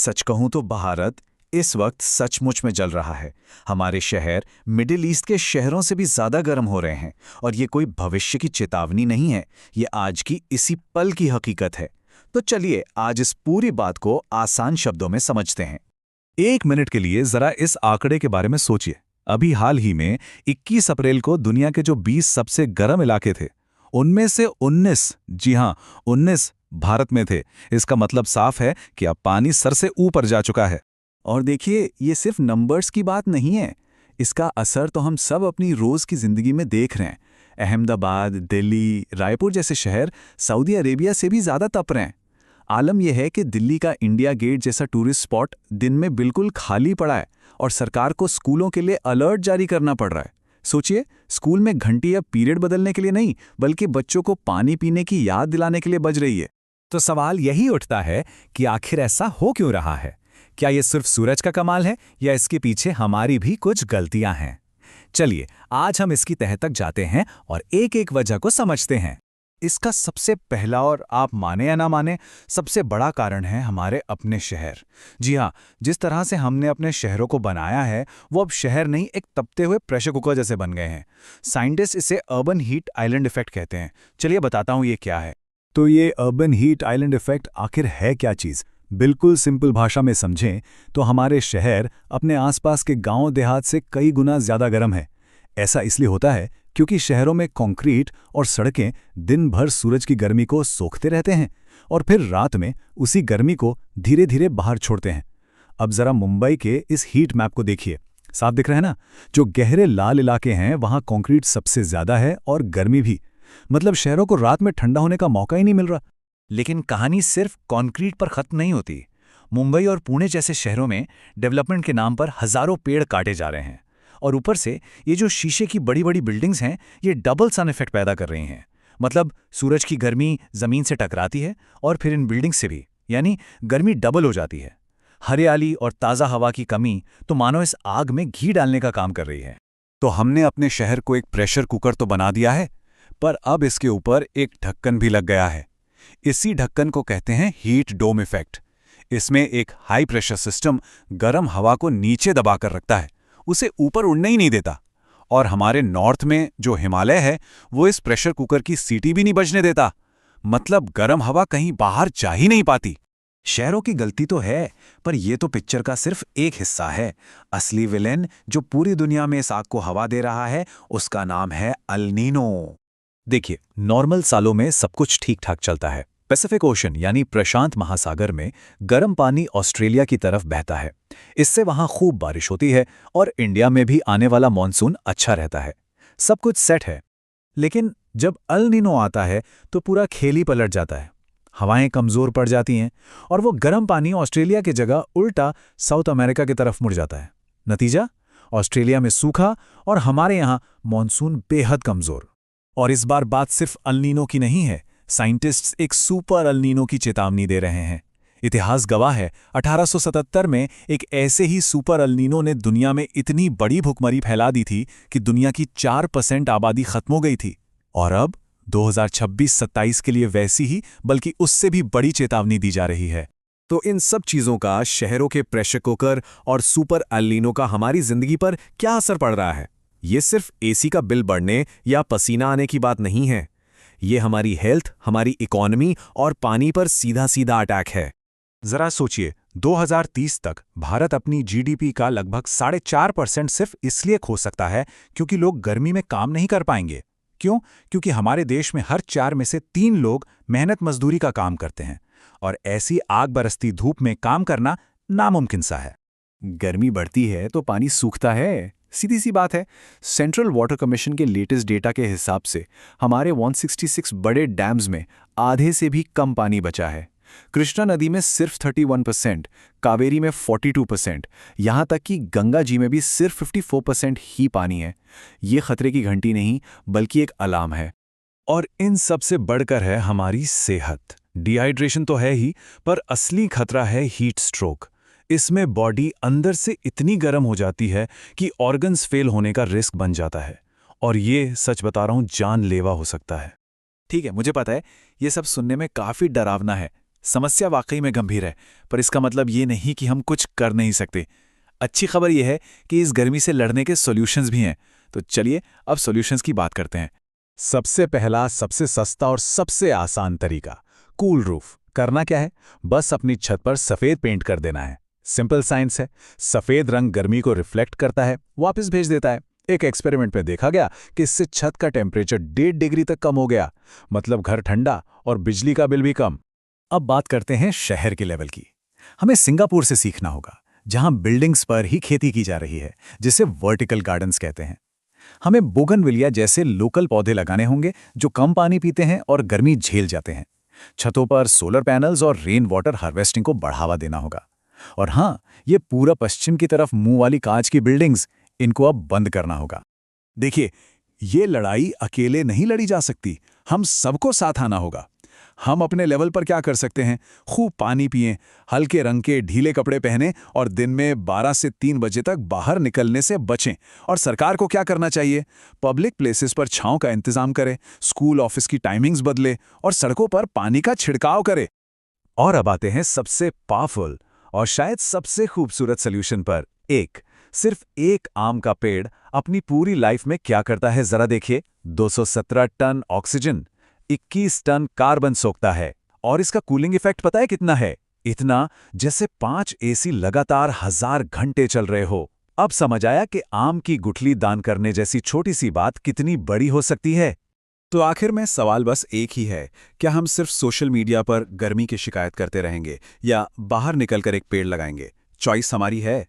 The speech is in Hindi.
सच कहूं तो भारत इस वक्त सचमुच में जल रहा है। हमारे शहर मिडिल ईस्ट के शहरों से भी ज्यादा गर्म हो रहे हैं और ये कोई भविष्य की चेतावनी नहीं है, ये आज की इसी पल की हकीकत है। तो चलिए आज इस पूरी बात को आसान शब्दों में समझते हैं। 1 मिनट के लिए जरा इस आंकड़े के बारे में सोचिए। अभी हाल ही में 21 अप्रैल को दुनिया के जो 20 सबसे गर्म इलाके थे, उनमें से 19, जी हां 19 भारत में थे। इसका मतलब साफ है कि अब पानी सर से ऊपर जा चुका है। और देखिए, ये सिर्फ नंबर्स की बात नहीं है, इसका असर तो हम सब अपनी रोज की जिंदगी में देख रहे हैं। अहमदाबाद, दिल्ली, रायपुर जैसे शहर सऊदी अरेबिया से भी ज्यादा तप रहे हैं। आलम यह है कि दिल्ली का इंडिया गेट जैसा टूरिस्ट स्पॉट दिन में बिल्कुल खाली पड़ा है और सरकार को स्कूलों के लिए अलर्ट जारी करना पड़ रहा है। सोचिए, स्कूल में घंटी अब पीरियड बदलने के लिए नहीं, बल्कि बच्चों को पानी पीने की याद दिलाने के लिए बज रही है। तो सवाल यही उठता है कि आखिर ऐसा हो क्यों रहा है? क्या ये सिर्फ सूरज का कमाल है या इसके पीछे हमारी भी कुछ गलतियां हैं? चलिए आज हम इसकी तह तक जाते हैं और एक एक वजह को समझते हैं। इसका सबसे पहला और आप माने या ना माने सबसे बड़ा कारण है हमारे अपने शहर। जी हाँ, जिस तरह से हमने अपने शहरों को बनाया है वो अब शहर नहीं, एक तपते हुए प्रेशर कुकर जैसे बन गए हैं। साइंटिस्ट इसे अर्बन हीट आइलैंड इफेक्ट कहते हैं। चलिए बताता हूँ ये क्या है। तो ये अर्बन हीट आइलैंड इफेक्ट आखिर है क्या चीज़? बिल्कुल सिंपल भाषा में समझें तो हमारे शहर अपने आसपास के गांव देहात से कई गुना ज़्यादा गर्म है। ऐसा इसलिए होता है क्योंकि शहरों में कंक्रीट और सड़कें दिन भर सूरज की गर्मी को सोखते रहते हैं और फिर रात में उसी गर्मी को धीरे धीरे बाहर छोड़ते हैं। अब ज़रा मुंबई के इस हीट मैप को देखिए, साफ दिख रहा है ना? जो गहरे लाल इलाके हैं वहाँ कंक्रीट सबसे ज़्यादा है और गर्मी भी। मतलब शहरों को रात में ठंडा होने का मौका ही नहीं मिल रहा। लेकिन कहानी सिर्फ कंक्रीट पर खत्म नहीं होती। मुंबई और पुणे जैसे शहरों में डेवलपमेंट के नाम पर हजारों पेड़ काटे जा रहे हैं और ऊपर से ये जो शीशे की बड़ी बड़ी बिल्डिंग्स हैं, ये डबल सन इफेक्ट पैदा कर रही हैं। मतलब सूरज की गर्मी जमीन से टकराती है और फिर इन बिल्डिंग्स से भी, यानी गर्मी डबल हो जाती है। हरियाली और ताज़ा हवा की कमी तो मानो इस आग में घी डालने का काम कर रही है। तो हमने अपने शहर को एक प्रेशर कुकर तो बना दिया है, पर अब इसके ऊपर एक ढक्कन भी लग गया है। इसी ढक्कन को कहते हैं हीट डोम इफेक्ट। इसमें एक हाई प्रेशर सिस्टम गर्म हवा को नीचे दबाकर रखता है, उसे ऊपर उड़ने ही नहीं देता। और हमारे नॉर्थ में जो हिमालय है वो इस प्रेशर कुकर की सीटी भी नहीं बजने देता। मतलब गर्म हवा कहीं बाहर जा ही नहीं पाती। शहरों की गलती तो है, पर यह तो पिक्चर का सिर्फ एक हिस्सा है। असली विलेन जो पूरी दुनिया में इस आग को हवा दे रहा है, उसका नाम है अल नीनो। देखिए, नॉर्मल सालों में सब कुछ ठीक ठाक चलता है। पैसिफिक ओशन यानी प्रशांत महासागर में गर्म पानी ऑस्ट्रेलिया की तरफ बहता है। इससे वहां खूब बारिश होती है और इंडिया में भी आने वाला मॉनसून अच्छा रहता है। सब कुछ सेट है। लेकिन जब अल नीनो आता है तो पूरा खेल ही पलट जाता है। हवाएं कमजोर पड़ जाती हैं और वो गर्म पानी ऑस्ट्रेलिया की जगह उल्टा साउथ अमेरिका की तरफ मुड़ जाता है। नतीजा, ऑस्ट्रेलिया में सूखा और हमारे यहाँ मॉनसून बेहद कमजोर। और इस बार बात सिर्फ अल नीनो की नहीं है। साइंटिस्ट्स एक सुपर अल नीनो की चेतावनी दे रहे हैं। इतिहास गवाह है, 1877 में एक ऐसे ही सुपर अल नीनो ने दुनिया में इतनी बड़ी भुखमरी फैला दी थी कि दुनिया की 4% आबादी खत्म हो गई थी। और अब 2026-27 के लिए वैसी ही, बल्कि उससे भी बड़ी चेतावनी दी जा रही है। तो इन सब चीजों का, शहरों के प्रेशर कुकर और सुपर अल नीनो का हमारी जिंदगी पर क्या असर पड़ रहा है? ये सिर्फ एसी का बिल बढ़ने या पसीना आने की बात नहीं है। ये हमारी हेल्थ, हमारी इकोनॉमी और पानी पर सीधा सीधा अटैक है। जरा सोचिए, 2030 तक भारत अपनी जीडीपी का लगभग 4.5% सिर्फ इसलिए खो सकता है क्योंकि लोग गर्मी में काम नहीं कर पाएंगे। क्यों? क्योंकि हमारे देश में हर 4 में से 3 लोग मेहनत मजदूरी का काम करते हैं और ऐसी आग बरसती धूप में काम करना नामुमकिन सा है। गर्मी बढ़ती है तो पानी सूखता है, सीधी सी बात है। सेंट्रल वाटर कमीशन के लेटेस्ट डेटा के हिसाब से हमारे 166 बड़े डैम्स में आधे से भी कम पानी बचा है। कृष्णा नदी में सिर्फ 31%, कावेरी में 42%, यहाँ तक कि गंगा जी में भी सिर्फ 54% ही पानी है। ये खतरे की घंटी नहीं, बल्कि एक अलार्म है। और इन सब से बढ़कर है हमारी सेहत। डिहाइड्रेशन तो है ही, पर असली खतरा है हीट स्ट्रोक। इसमें बॉडी अंदर से इतनी गर्म हो जाती है कि ऑर्गन्स फेल होने का रिस्क बन जाता है। और ये सच बता रहा हूं, जानलेवा हो सकता है। ठीक है, मुझे पता है ये सब सुनने में काफी डरावना है, समस्या वाकई में गंभीर है, पर इसका मतलब ये नहीं कि हम कुछ कर नहीं सकते। अच्छी खबर यह है कि इस गर्मी से लड़ने के सॉल्यूशंस भी हैं। तो चलिए अब सॉल्यूशंस की बात करते हैं। सबसे पहला, सबसे सस्ता और सबसे आसान तरीका, कूल रूफ। करना क्या है? बस अपनी छत पर सफेद पेंट कर देना है। सिंपल साइंस है। सफेद रंग गर्मी को रिफ्लेक्ट करता है, वापस भेज देता है। एक एक्सपेरिमेंट में देखा गया कि इससे छत का टेम्परेचर 1.5 डिग्री तक कम हो गया। मतलब घर ठंडा और बिजली का बिल भी कम। अब बात करते हैं शहर के लेवल की। हमें सिंगापुर से सीखना होगा, जहां बिल्डिंग्स पर ही खेती की जा रही है, जिसे वर्टिकल गार्डन्स कहते हैं। हमें बोगनविलिया जैसे लोकल पौधे लगाने होंगे जो कम पानी पीते हैं और गर्मी झेल जाते हैं। छतों पर सोलर पैनल्स और रेन वाटर हार्वेस्टिंग को बढ़ावा देना होगा। और हाँ, ये पूरा पश्चिम की तरफ मुंह वाली कांच की बिल्डिंग्स, इनको अब बंद करना होगा। देखिए, ये लड़ाई अकेले नहीं लड़ी जा सकती, हम सबको साथ आना होगा। हम अपने लेवल पर क्या कर सकते हैं? खूब पानी पिएं, हल्के रंग के ढीले कपड़े पहनें और दिन में 12 से 3 बजे तक बाहर निकलने से बचें। और सरकार को क्या करना चाहिए? पब्लिक प्लेसेस पर छांव का इंतजाम करे, स्कूल ऑफिस की टाइमिंग्स बदले और सड़कों पर पानी का छिड़काव करे। और अब आते हैं सबसे पावरफुल और शायद सबसे खूबसूरत सॉल्यूशन पर। सिर्फ एक आम का पेड़ अपनी पूरी लाइफ में क्या करता है जरा देखिए। 217 टन ऑक्सीजन, 21 टन कार्बन सोखता है। और इसका कूलिंग इफेक्ट पता है कितना है? इतना जैसे 5 एसी लगातार 1000 घंटे चल रहे हो। अब समझ आया कि आम की गुठली दान करने जैसी छोटी सी बात कितनी बड़ी हो सकती है। तो आखिर में सवाल बस एक ही है, क्या हम सिर्फ सोशल मीडिया पर गर्मी की शिकायत करते रहेंगे या बाहर निकलकर एक पेड़ लगाएंगे? चॉइस हमारी है।